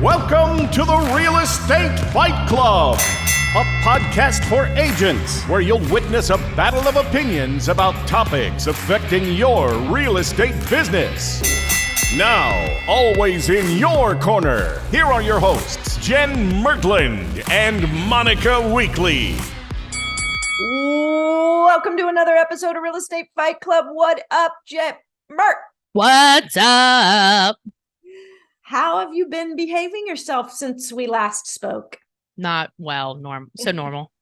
Welcome to the Real Estate Fight Club, a podcast for agents where you'll witness a battle of opinions about topics affecting your real estate business. Now, always in your corner, here are your hosts, Jenn Mertland and Monica Weekly. Welcome to another episode of Real Estate Fight Club. What up, Jet Mert? What's up? How have you been behaving yourself since we last spoke? Not well, normal.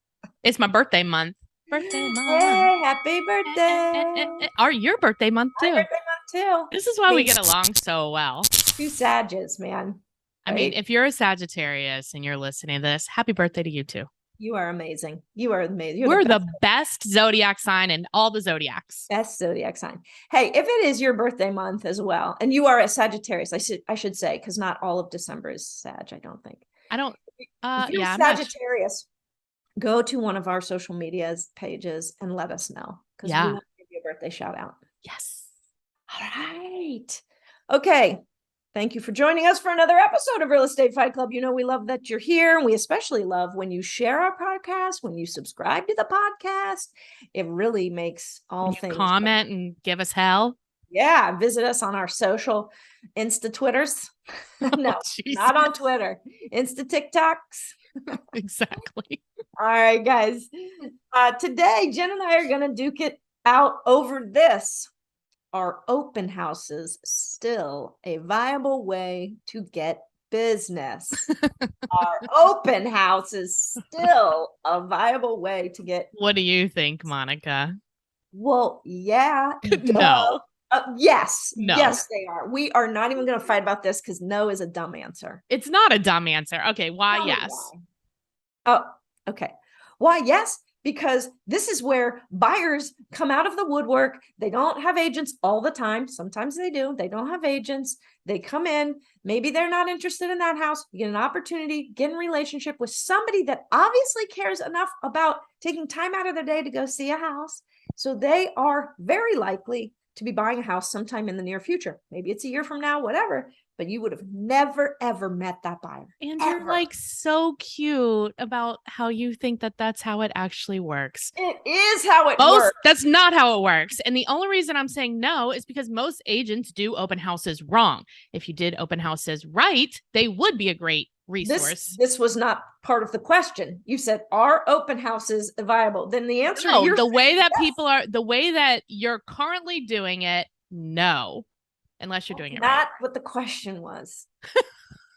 It's my birthday month. Hey, happy birthday. Your birthday month too. My birthday month too. This is why we get along so well. Two Sages, man. I mean, if you're a Sagittarius and you're listening to this, happy birthday to you too. You are amazing. You are amazing. We're the best zodiac sign in all the zodiacs. Best zodiac sign. Hey, if it is your birthday month as well, and you are a Sagittarius, I should say, because not all of December is Sag, I don't think. If you're Sagittarius, go to one of our social media pages and let us know, because we want to give you a birthday shout out. Yes. All right. Okay. Thank you for joining us for another episode of Real Estate Fight Club. You know, we love that you're here, and we especially love when you share our podcast, when you subscribe to the podcast. It really makes all things comment and give us hell. Yeah. Visit us on our social Insta Twitters. No, not on Twitter. Insta TikToks. Exactly. All right, guys. Today, Jen and I are going to duke it out over this. Are open houses still a viable way to get business? Are open houses still a viable way to get? What do you think, Monica? Well, yeah. No. Yes. No. Yes, they are. We are not even going to fight about this because no is a dumb answer. It's not a dumb answer. Okay. Why? Yes. Oh, okay. Why? Yes. Because this is where buyers come out of the woodwork. They don't have agents all the time. Sometimes they do. They don't have agents. They come in. Maybe they're not interested in that house. You get an opportunity, get in a relationship with somebody that obviously cares enough about taking time out of their day to go see a house. So they are very likely to be buying a house sometime in the near future. Maybe it's a year from now, whatever. But you would have never, ever met that buyer. And you're like so cute about how you think that that's how it actually works. It is how it works. That's not how it works. And the only reason I'm saying no is because most agents do open houses wrong. If you did open houses right, they would be a great resource. This was not part of the question. You said, are open houses viable? Then the answer no, the way that people are, the way that you're currently doing it, no. Unless you're doing it right. Not what the question was.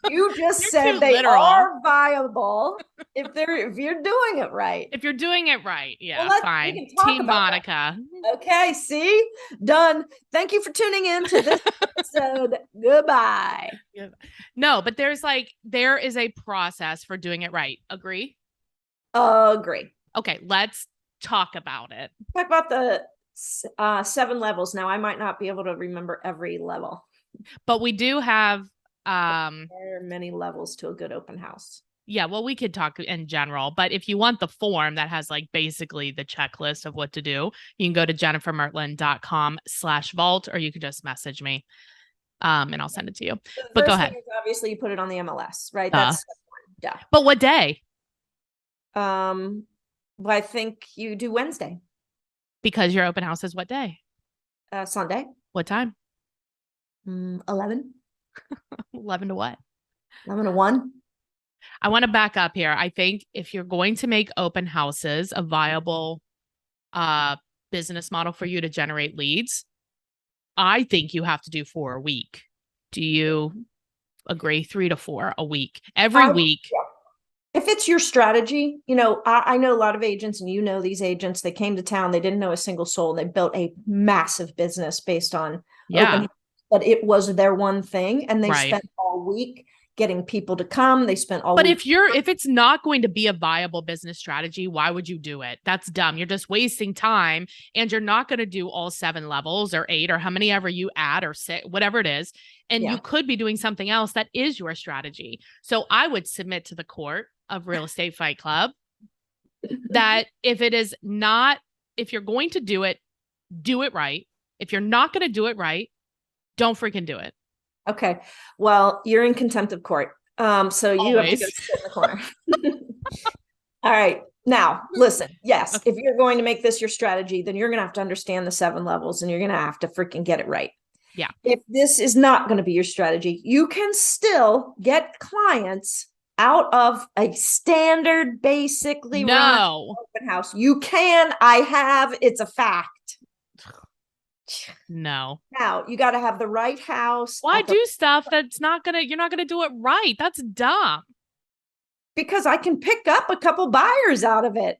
You just said they are viable if you're doing it right. If you're doing it right. Yeah, well, fine. Team Monica. That. Okay, see? Done. Thank you for tuning in to this episode. Goodbye. No, but there is a process for doing it right. Agree? Agree. Okay, let's talk about it. Talk about the 7 levels. Now I might not be able to remember every level, but we do have there are many levels to a good open house. Yeah, well, we could talk in general, but if you want the form that has like basically the checklist of what to do, you can go to jennifermertland.com/vault, or you could just message me and I'll send it to you. But go ahead. Obviously you put it on the MLS, right? That's step 1. Yeah. But what day? Well, I think you do Wednesday. Because your open house is what day? Sunday. What time? 11. 11 to what? 11 to 1. I want to back up here. I think if you're going to make open houses a viable business model for you to generate leads, I think you have to do 4 a week. Do you agree? 3 to 4 a week, every week. Yeah. If it's your strategy, you know, I know a lot of agents, and you know these agents, they came to town, they didn't know a single soul, and they built a massive business based on open, but it was their one thing, and they spent all week getting people to come. They spent all week. But if it's not going to be a viable business strategy, why would you do it? That's dumb. You're just wasting time, and you're not going to do all 7 levels or 8 or how many ever you add or 6, whatever it is. And you could be doing something else that is your strategy. So I would submit to the court of Real Estate Fight Club that if you're going to do it right. If you're not going to do it right, don't freaking do it. Okay. Well, you're in contempt of court. So you have to go Always. sit in the corner. All right. Now, listen, yes, if you're going to make this your strategy, then you're going to have to understand the 7 levels and you're going to have to freaking get it right. Yeah. If this is not going to be your strategy, you can still get clients out of a standard, basically run open house. You can, I have, it's a fact. No. Now you got to have the right house. Why do stuff that's you're not gonna do it right? That's dumb. Because I can pick up a couple buyers out of it.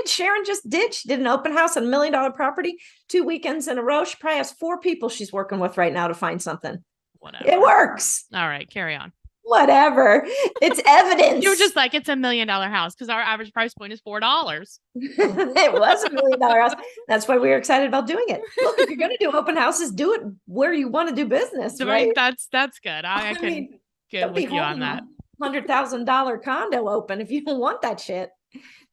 Sharon just did. She did an open house on $1 million property 2 weekends in a row. She probably has 4 people she's working with right now to find something. Whatever. It works. All right, carry on. Whatever. It's evidence. You were just like, it's $1 million house because our average price point is $4. It was $1 million house. That's why we were excited about doing it. Look, if you're going to do open houses, do it where you want to do business. So right? That's good. I can get with you on that. $100,000 condo open if you don't want that shit.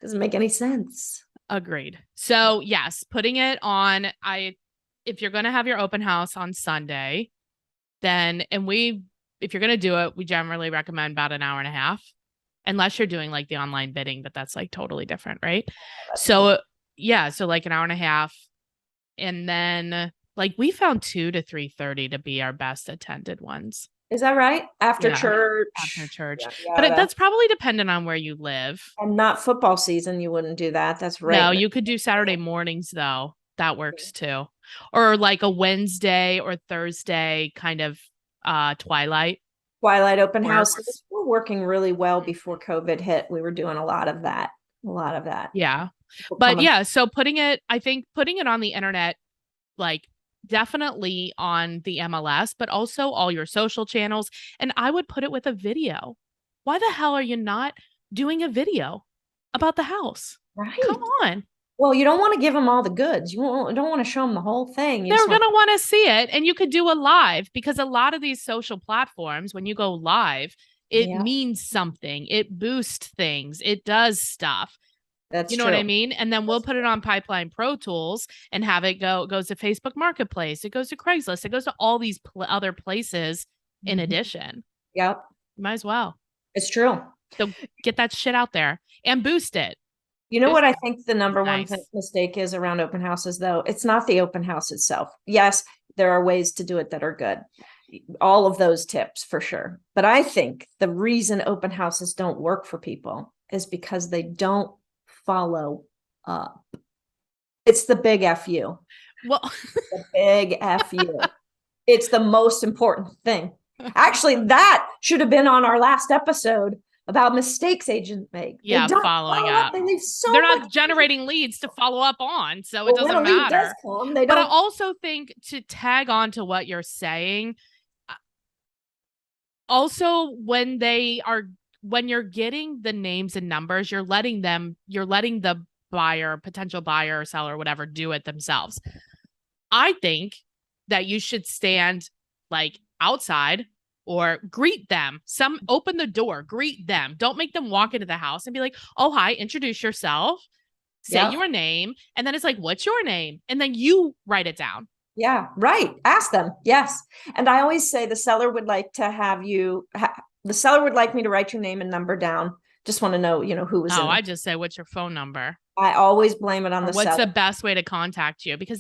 Doesn't make any sense. Agreed. So yes, putting it on, if you're going to have your open house on Sunday, then, if you're going to do it, we generally recommend about an hour and a half, unless you're doing like the online bidding, but that's like totally different. Right. So yeah. So like an hour and a half. And then like we found 2 to 3:30 to be our best attended ones. Is that right? After church. After church. But that's probably dependent on where you live. And not football season. You wouldn't do that. That's right. No, you could do Saturday mornings though. That works too. Or like a Wednesday or Thursday kind of twilight open houses were working really well before COVID hit. We were doing a lot of that. Yeah. But yeah, so putting it on the internet, like definitely on the MLS, but also all your social channels. And I would put it with a video. Why the hell are you not doing a video about the house? Right. Come on. Well, you don't want to give them all the goods. You don't want to show them the whole thing. They're going to want to see it. And you could do a live, because a lot of these social platforms, when you go live, it means something. It boosts things. It does stuff. That's you know true. what I mean? And then we'll put it on Pipeline Pro Tools and have it goes to Facebook Marketplace. It goes to Craigslist. It goes to all these other places in addition. Yep. Might as well. It's true. So get that shit out there and boost it. You know what I think the number one mistake is around open houses, though? It's not the open house itself. Yes, there are ways to do it that are good. All of those tips for sure. But I think the reason open houses don't work for people is because they don't follow up. It's the big F.U. Well, the big F.U. It's the most important thing. Actually, that should have been on our last episode about mistakes agents make. Yeah, following up. They're not generating leads to follow up on, so it doesn't matter. But I also think, to tag on to what you're saying, also when you're getting the names and numbers, you're letting the buyer, potential buyer or seller, whatever, do it themselves. I think that you should stand like outside or greet them. Open the door, greet them. Don't make them walk into the house and be like, oh, hi, introduce yourself, say your name. And then it's like, what's your name? And then you write it down. Yeah, right. Ask them. Yes. And I always say the seller would like to have the seller would like me to write your name and number down. Just want to know, who was in I just say, what's your phone number? I always blame it on the seller. What's the best way to contact you? Because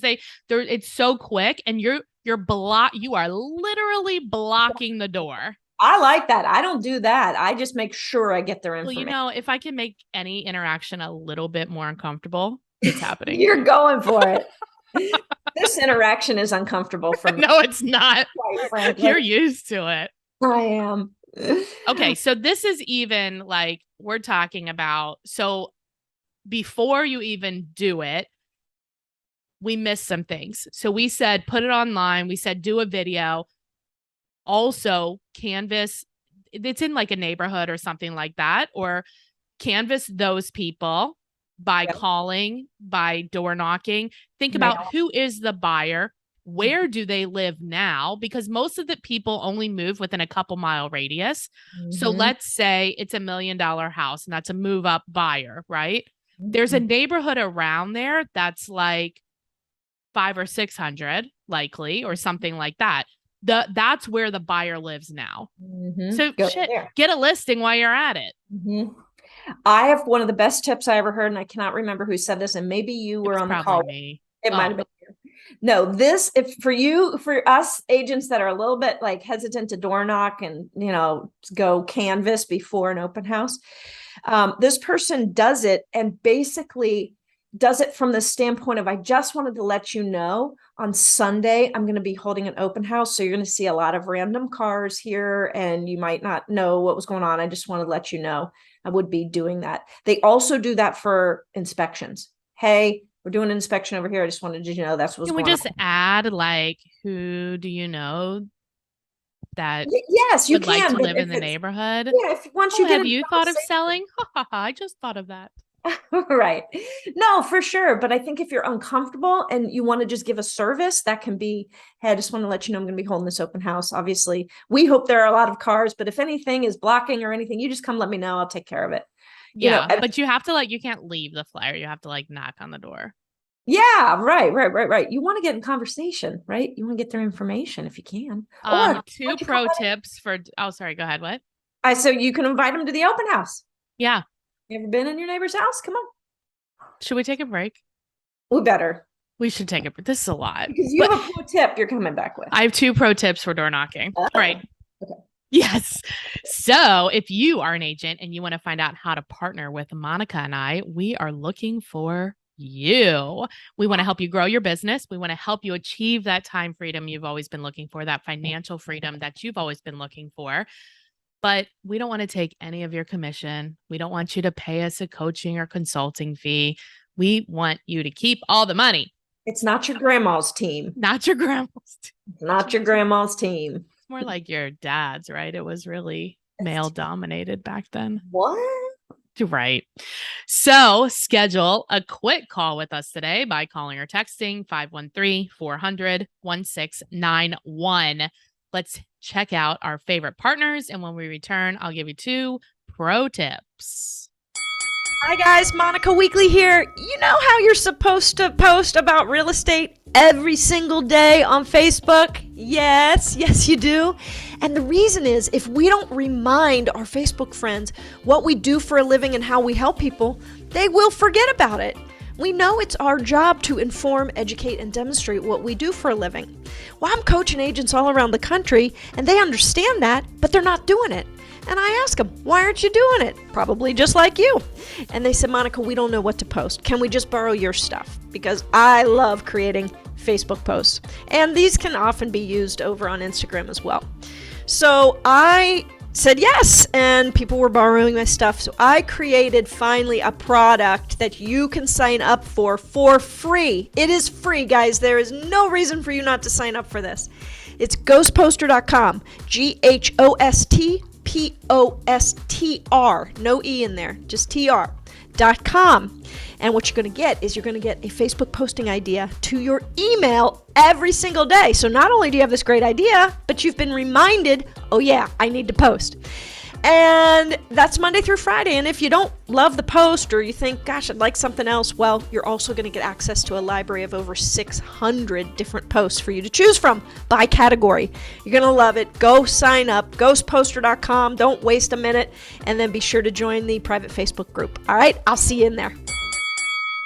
it's so quick, and you are literally blocking the door. I like that. I don't do that. I just make sure I get their information. Well, if I can make any interaction a little bit more uncomfortable, it's happening. You're going for it. This interaction is uncomfortable for me. No, it's not. Quite frankly. You're used to it. I am. Okay, so this is even like we're talking about. So before you even do it, we missed some things. So we said, put it online. We said, do a video. Also, canvas, it's in like a neighborhood or something like that, or canvas those people by calling, by door knocking. Think about who is the buyer. Where do they live now? Because most of the people only move within a couple mile radius. Mm-hmm. So let's say it's $1 million house and that's a move up buyer, right? Mm-hmm. There's a neighborhood around there that's like 500 or 600 likely, or something like that. that's where the buyer lives now. So Go shit, there. get a listing while you're at it. I have one of the best tips I ever heard, and I cannot remember who said this, and maybe you were on the call. Me. It might have been you. No, this, if for us agents that are a little bit like hesitant to door knock and, go canvas before an open house, this person does it and basically does it from the standpoint of, I just wanted to let you know on Sunday, I'm going to be holding an open house. So you're going to see a lot of random cars here and you might not know what was going on. I just want to let you know I would be doing that. They also do that for inspections. Hey, we're doing an inspection over here. I just wanted you to know that's what's going on. Can we just add like, who do you know that yes, you would can like to live in the neighborhood? Yeah, once you have you thought of selling? I just thought of that. Right. No, for sure. But I think if you're uncomfortable and you want to just give a service, that can be, hey, I just want to let you know I'm going to be holding this open house. Obviously, we hope there are a lot of cars, but if anything is blocking or anything, you just come let me know. I'll take care of it. But you have to you can't leave the flyer. You have to knock on the door. Yeah, right. You want to get in conversation, right? You want to get their information if you can. Or 2 pro tips for, sorry, go ahead. What? So you can invite them to the open house. Yeah. You ever been in your neighbor's house? Come on. Should we take a break? We better. We should take a break. This is a lot. Because you have a pro tip you're coming back with. I have 2 pro tips for door knocking. All right. Okay. Yes. So if you are an agent and you want to find out how to partner with Monica and I, we are looking for you. We want to help you grow your business. We want to help you achieve that time freedom you've always been looking for, that financial freedom that you've always been looking for. But we don't want to take any of your commission. We don't want you to pay us a coaching or consulting fee. We want you to keep all the money. It's not your grandma's team. Not your grandma's team. Not your grandma's team. It's more like your dad's, right? It was really male dominated back then. What? Right. So schedule a quick call with us today by calling or texting 513-400-1691. Let's check out our favorite partners. And when we return, I'll give you 2 pro tips. Hi guys, Monica Weekly here. You know how you're supposed to post about real estate every single day on Facebook? Yes, you do. And the reason is, if we don't remind our Facebook friends what we do for a living and how we help people, they will forget about it. We know it's our job to inform, educate, and demonstrate what we do for a living. Well, I'm coaching agents all around the country, and they understand that, but they're not doing it. And I ask them, why aren't you doing it? Probably just like you. And they said, Monica, we don't know what to post. Can we just borrow your stuff? Because I love creating Facebook posts. And these can often be used over on Instagram as well. So I said yes, and people were borrowing my stuff. So I created finally a product that you can sign up for free. It is free, guys. There is no reason for you not to sign up for this. It's ghostposter.com, GHOSTPOSTR, no E in there, just TR.com. And what you're going to get is you're going to get a Facebook posting idea to your email every single day. So not only do you have this great idea, but you've been reminded, oh yeah, I need to post. And that's Monday through Friday. And if you don't love the post or you think, gosh, I'd like something else, well, you're also going to get access to a library of over 600 different posts for you to choose from by category. You're going to love it. Go sign up, ghostposter.com. Don't waste a minute. And then be sure to join the private Facebook group. All right, I'll see you in there.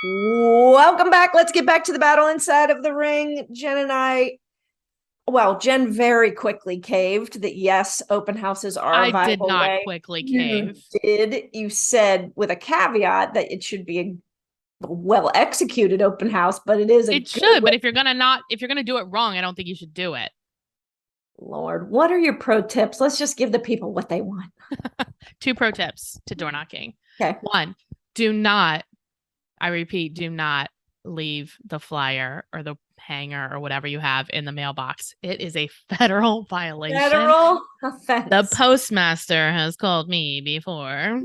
Welcome back. Let's get back to the battle inside of the ring. Jen very quickly caved that yes, open houses are a viable way. I did not quickly cave. You said with a caveat that it should be a well executed open house, but it is. It should, but if you're gonna do it wrong, I don't think you should do it. Lord, what are your pro tips? Let's just give the people what they want. 2 pro tips to door knocking. Okay. 1, do not leave the flyer or the hanger or whatever you have in the mailbox. It is a federal violation. Federal offense. The postmaster has called me before.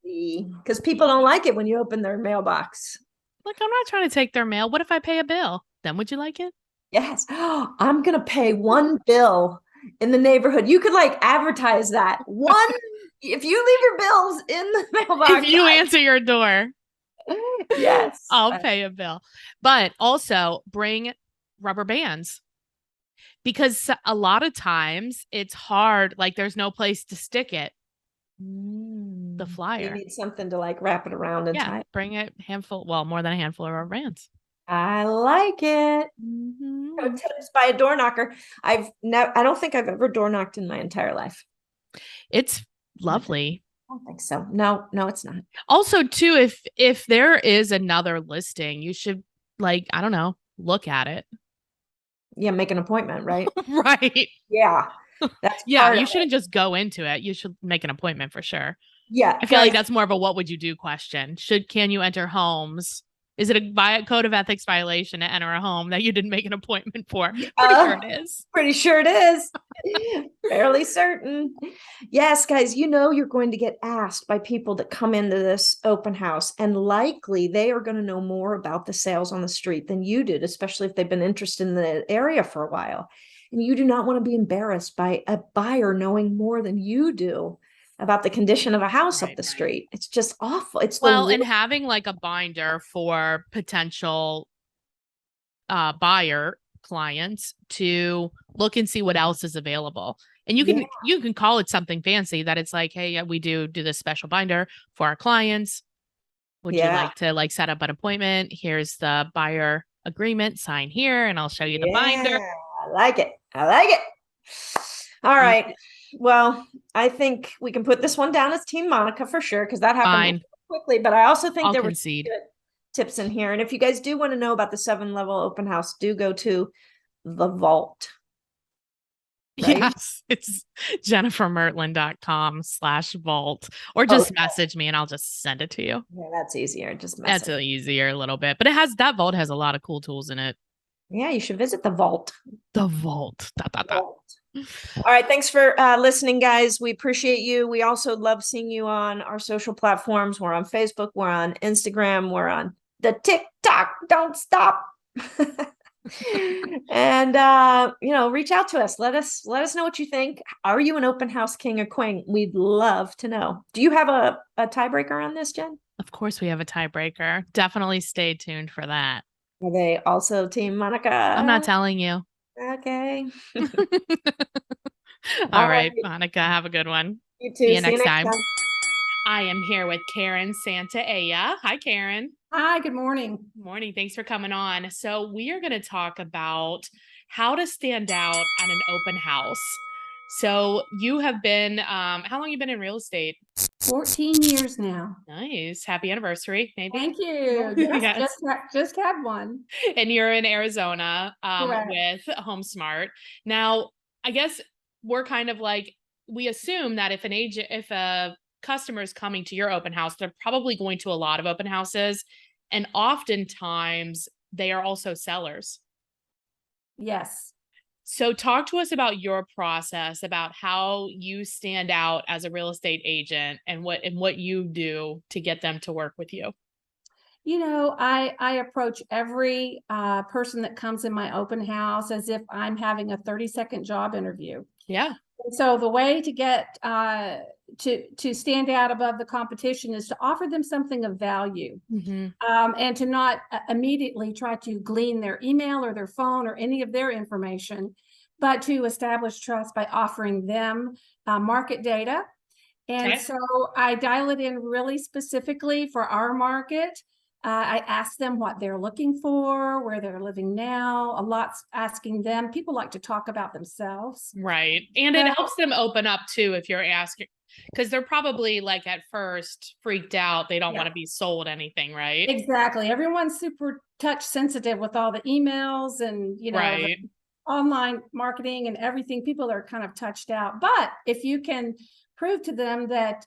Because people don't like it when you open their mailbox. Look, I'm not trying to take their mail. What if I pay a bill? Then would you like it? Yes. I'm going to pay 1 bill in the neighborhood. You could advertise that. If you leave your bills in the mailbox. If you answer your door. Yes. I'll pay a bill. But also bring rubber bands. because a lot of times it's hard. Like there's no place to stick it. The You flyer. need something to like wrap it around and tie. Bring it handful. Well, more than a handful of rubber bands. I like it. Pro tips by a door knocker. I don't think I've ever door knocked in my entire life. It's lovely. I don't think so. No, it's not. Also, too, if there is another listing, you should like, I don't know, look at it. Yeah, make an appointment, right? Right. Yeah. That's Yeah, you shouldn't just go into it. You should make an appointment for sure. Yeah. I feel like that's more of a what would you do question. Can you enter homes? Is it a code of ethics violation to enter a home that you didn't make an appointment for? Pretty sure it is. Pretty sure it is. Fairly certain. Yes, guys, you're going to get asked by people that come into this open house, and likely they are going to know more about the sales on the street than you did, especially if they've been interested in the area for a while. And you do not want to be embarrassed by a buyer knowing more than you do about the condition of a house up the street. It's just awful. And having like a binder for potential buyer clients to look and see what else is available. And you can call it something fancy that it's like, hey, we do this special binder for our clients. Would you like to like set up an appointment? Here's the buyer agreement, sign here, and I'll show you the binder. I like it. All right. Well, I think we can put this one down as Team Monica for sure, because that happened quickly. But I also think there were good tips in here. And if you guys do want to know about the 7-level open house, do go to the vault. Right? Yes, it's jennifermertlin.com/vault, or just message me and I'll just send it to you. Yeah, that's easier. That's easier a little bit, but that vault has a lot of cool tools in it. Yeah, you should visit the vault. The vault. All right. Thanks for listening, guys. We appreciate you. We also love seeing you on our social platforms. We're on Facebook. We're on Instagram. We're on the TikTok. Don't stop. And, reach out to us. Let us know what you think. Are you an open house king or queen? We'd love to know. Do you have a tiebreaker on this, Jen? Of course we have a tiebreaker. Definitely stay tuned for that. Are they also Team Monica? I'm not telling you. Okay. All right, Monica, have a good one. You too. See you next time. I am here with Karen Santaella. Hi, Karen. Hi, good morning. Morning. Thanks for coming on. So we are going to talk about how to stand out at an open house. So you have been, how long have you been in real estate? 14 years now. Nice. Happy anniversary, maybe. Thank you. Yes, just had one. And you're in Arizona with HomeSmart. Now, I guess we're kind of like, we assume that if a customer is coming to your open house, they're probably going to a lot of open houses. And oftentimes they are also sellers. Yes. So talk to us about your process, about how you stand out as a real estate agent and what you do to get them to work with you. I approach every person that comes in my open house as if I'm having a 30-second job interview. Yeah. And so the way to get to stand out above the competition is to offer them something of value, and to not immediately try to glean their email or their phone or any of their information, but to establish trust by offering them market data. And so I dial it in really specifically for our market. I ask them what they're looking for, where they're living now. A lot's asking them. People like to talk about themselves. Right. And it helps them open up too if you're asking, because they're probably like at first freaked out. They don't want to be sold anything, right? Exactly. Everyone's super touch sensitive with all the emails and, the online marketing and everything. People are kind of touched out. But if you can prove to them that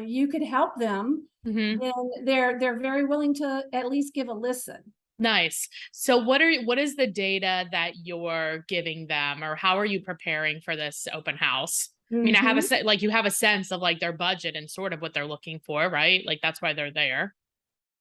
you could help them, then they're very willing to at least give a listen. Nice. So what is the data that you're giving them, or how are you preparing for this open house? I mean, you have a sense of like their budget and sort of what they're looking for, right? Like that's why they're there.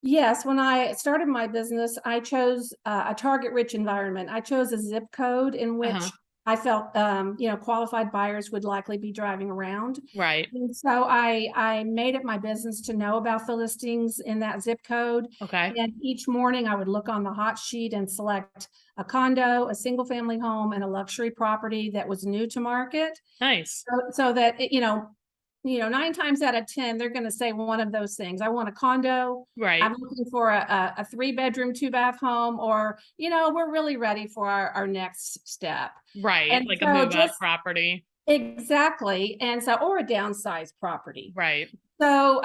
Yes. When I started my business, I chose a target rich environment. I chose a zip code in which I felt, qualified buyers would likely be driving around. Right. And so I made it my business to know about the listings in that zip code. Okay. And each morning I would look on the hot sheet and select a condo, a single family home, and a luxury property that was new to market. Nice. So that, 9 times out of 10, they're going to say one of those things. I want a condo. Right. I'm looking for a 3-bedroom, 2-bath home, or, we're really ready for our next step. Right. And Like so a move up property. Exactly. And so, or a downsized property. Right. So,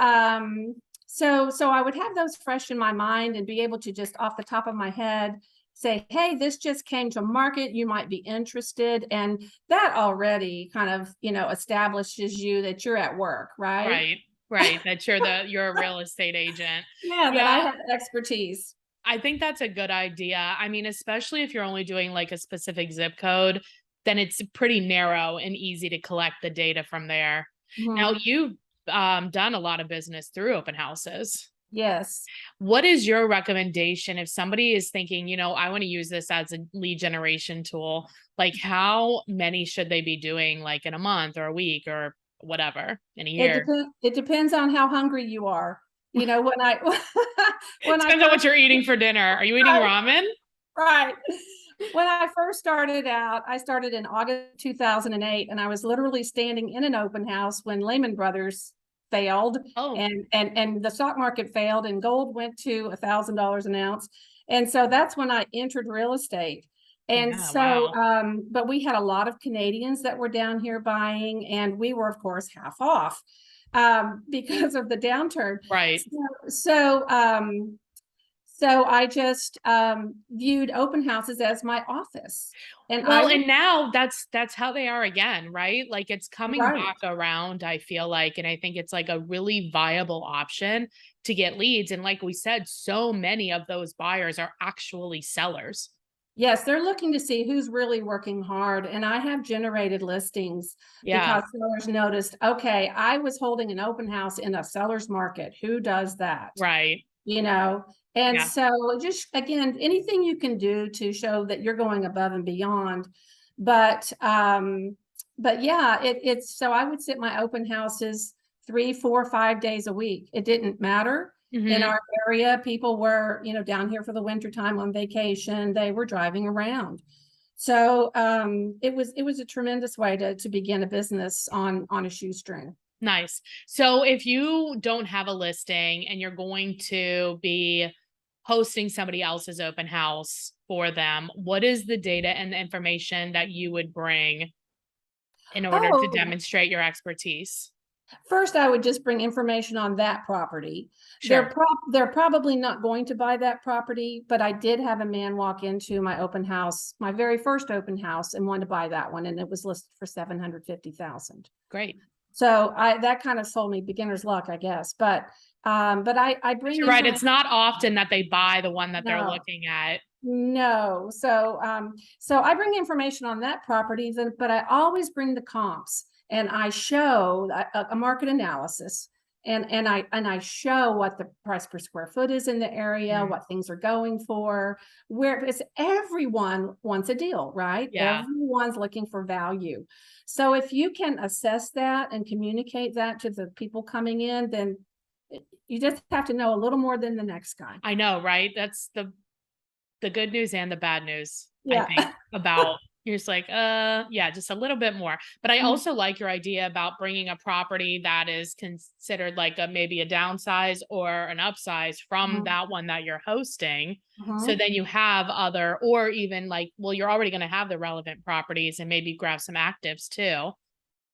so I would have those fresh in my mind and be able to just off the top of my head say, hey, this just came to market. You might be interested. And that already kind of, establishes you that you're at work, right? Right. Right. That you're a real estate agent. Yeah, that I have expertise. I think that's a good idea. I mean, especially if you're only doing like a specific zip code, then it's pretty narrow and easy to collect the data from there. Now, you've done a lot of business through open houses. Yes. What is your recommendation if somebody is thinking, I want to use this as a lead generation tool? Like, how many should they be doing, like in a month or a week or whatever in a year? It depends on how hungry you are. When I Depends on what you're eating for dinner. Are you eating ramen? Right. When I first started out, I started in August 2008, and I was literally standing in an open house when Lehman Brothers failed, and the stock market failed, and gold went to $1,000 an ounce. And so that's when I entered real estate. And but we had a lot of Canadians that were down here buying, and we were, of course, half off because of the downturn. Right. So I just viewed open houses as my office. And and now that's how they are again, right? Like it's coming back around, I feel like, and I think it's like a really viable option to get leads. And like we said, so many of those buyers are actually sellers. Yes, they're looking to see who's really working hard. And I have generated listings because sellers noticed, okay, I was holding an open house in a seller's market. Who does that? Right. And so just, again, anything you can do to show that you're going above and beyond. But yeah, it's, so I would sit my open houses 3, 4, 5 days a week. It didn't matter. In our area, people were, down here for the winter time on vacation. They were driving around. So it was a tremendous way to begin a business on a shoestring. Nice. So if you don't have a listing and you're going to be hosting somebody else's open house for them, what is the data and the information that you would bring in order to demonstrate your expertise? First, I would just bring information on that property. Sure. They're probably not going to buy that property, but I did have a man walk into my open house, my very first open house, and wanted to buy that one, and it was listed for $750,000. Great. So that kind of sold me beginner's luck, I guess. But I bring. You're right. It's not often that they buy the one that they're looking at. No. So I bring information on that property, but I always bring the comps. And I show a market analysis, and I show what the price per square foot is in the area, what things are going for, where it's everyone wants a deal, right? Yeah. Everyone's looking for value. So if you can assess that and communicate that to the people coming in, then you just have to know a little more than the next guy. I know, right? That's the good news and the bad news, Yeah. I think, about. You're just like, just a little bit more. But I also like your idea about bringing a property that is considered like maybe a downsize or an upsize from that one that you're hosting. So then you have other, or even like, well, you're already going to have the relevant properties and maybe grab some actives too.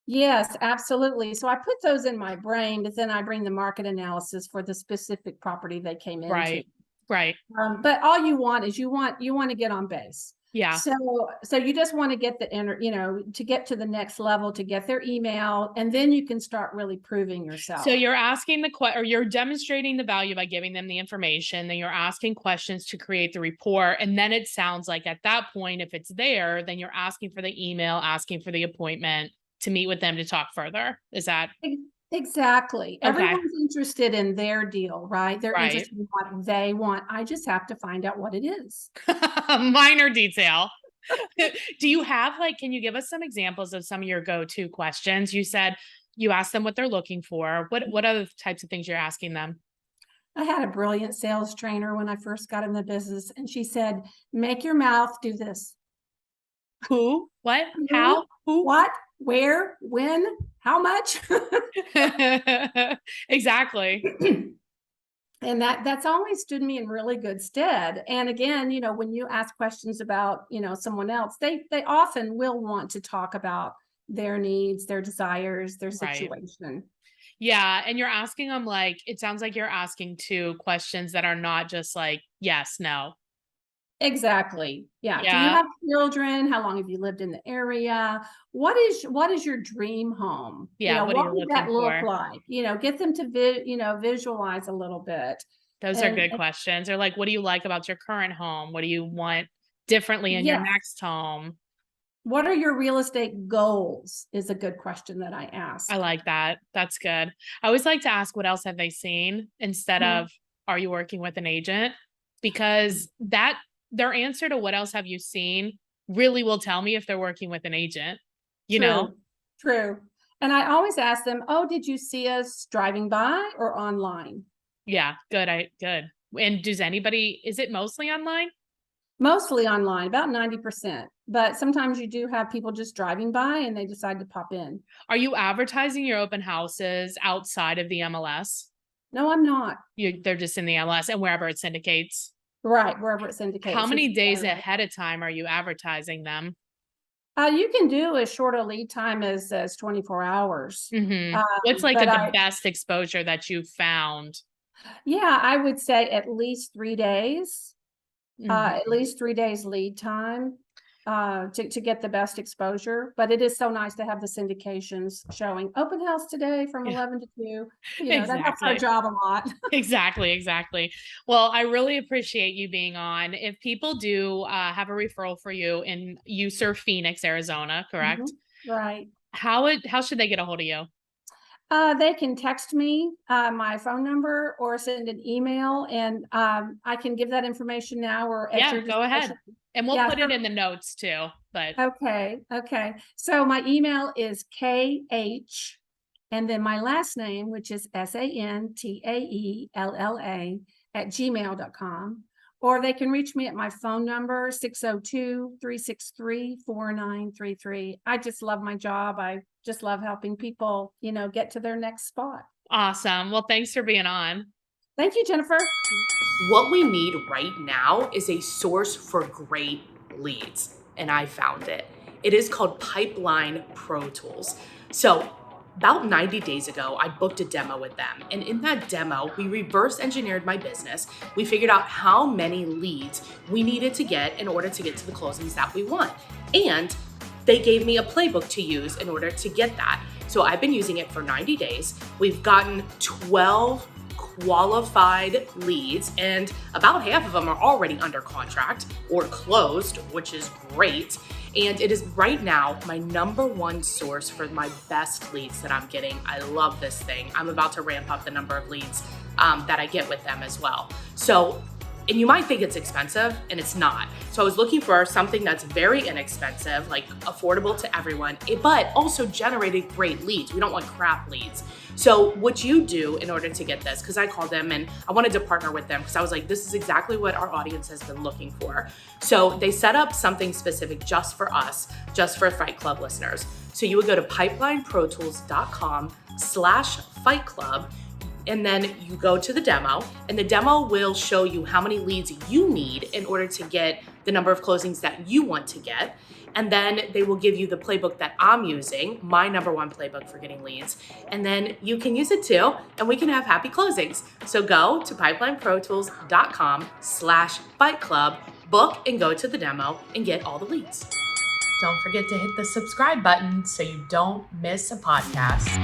Yes, absolutely. So I put those in my brain, but then I bring the market analysis for the specific property they came into. Right. But all you want is you want to get on base. Yeah. So you just want to get to get to the next level, to get their email, and then you can start really proving yourself. So you're asking or you're demonstrating the value by giving them the information, then you're asking questions to create the rapport. And then it sounds like at that point, if it's there, then you're asking for the email, asking for the appointment to meet with them to talk further. Is that? Exactly. Okay. Everyone's interested in their deal, right? They're interested in what they want. I just have to find out what it is. Minor detail. Do you have can you give us some examples of some of your go-to questions? You said you ask them what they're looking for. What other types of things you're asking them? I had a brilliant sales trainer when I first got in the business, and she said, make your mouth do this. Who? What? Who? How? Who? What? Where? When? How much? Exactly. And that's always stood me in really good stead. And again, when you ask questions about, someone else, they often will want to talk about their needs, their desires, their Right. situation. Yeah. And you're asking them it sounds like you're asking two questions that are not just yes, no. Exactly. Yeah. Do you Yeah. have children? How long have you lived in the area? What is your dream home? Yeah. What are What you would that looking look for? like? Get them to visualize a little bit. Those are good And questions. Or what do you like about your current home? What do you want differently in your yeah, next home? what are your real estate goals is a good question that I ask. I like that. That's good. I always like to ask what else have they seen instead Mhm. of are you working with an agent? Because their answer to what else have you seen really will tell me if they're working with an agent, you know? True. And I always ask them, oh, did you see us driving by or online? Yeah, good. Good. And is it mostly online? Mostly online, about 90%. But sometimes you do have people just driving by and they decide to pop in. Are you advertising your open houses outside of the MLS? No, I'm not. They're just in the MLS and wherever it syndicates. Right, wherever it syndicates. How many It's days better. ahead of time are you advertising them? You can do as short a lead time as 24 hours. What's But the best exposure that you've found? yeah, I would say at least 3 days. Mhm. At least 3 days lead time to get the best exposure. But it is so nice to have the syndications showing open house today from Yeah, 11 to 2. That helps our exactly. job a lot. Exactly. Well, I really appreciate you being on. If people do have a referral for you and you serve Phoenix, Arizona, correct? Mhm. Right. How should they get a hold of you? They can text me my phone number or send an email, and I can give that information now or at Yeah, your go ahead. discretion. And we'll Yeah. put it in the notes too. But Okay. So my email is KH and then my last name, which is SANTAELLA @gmail.com. Or they can reach me at my phone number, 602-363-4933. I just love my job. I just love helping people, get to their next spot. awesome. Well, thanks for being on. Thank you, Jennifer. What we need right now is a source for great leads, and I found it. It is called Pipeline Pro Tools. So about 90 days ago, I booked a demo with them. And in that demo, we reverse engineered my business. We figured out how many leads we needed to get in order to get to the closings that we want. And they gave me a playbook to use in order to get that. So I've been using it for 90 days. We've gotten 12 qualified leads, and about half of them are already under contract or closed, which is great. And it is right now my #1 source for my best leads that I'm getting. I love this thing. I'm about to ramp up the number of leads that I get with them as well. So, and you might think it's expensive, and it's not. So I was looking for something that's very inexpensive, affordable to everyone, but also generated great leads. We don't want crap leads. So what you do in order to get this, because I called them and I wanted to partner with them because I was like, this is exactly what our audience has been looking for. So they set up something specific just for us, just for Fight Club listeners. So you would go to pipelineprotools.com/Fight Club. And then you go to the demo, and the demo will show you how many leads you need in order to get the number of closings that you want to get. And then they will give you the playbook that I'm using, my #1 playbook for getting leads. And then you can use it too, and we can have happy closings. So go to pipelineprotools.com/Fight Club, book and go to the demo and get all the leads. Don't forget to hit the subscribe button so you don't miss a podcast.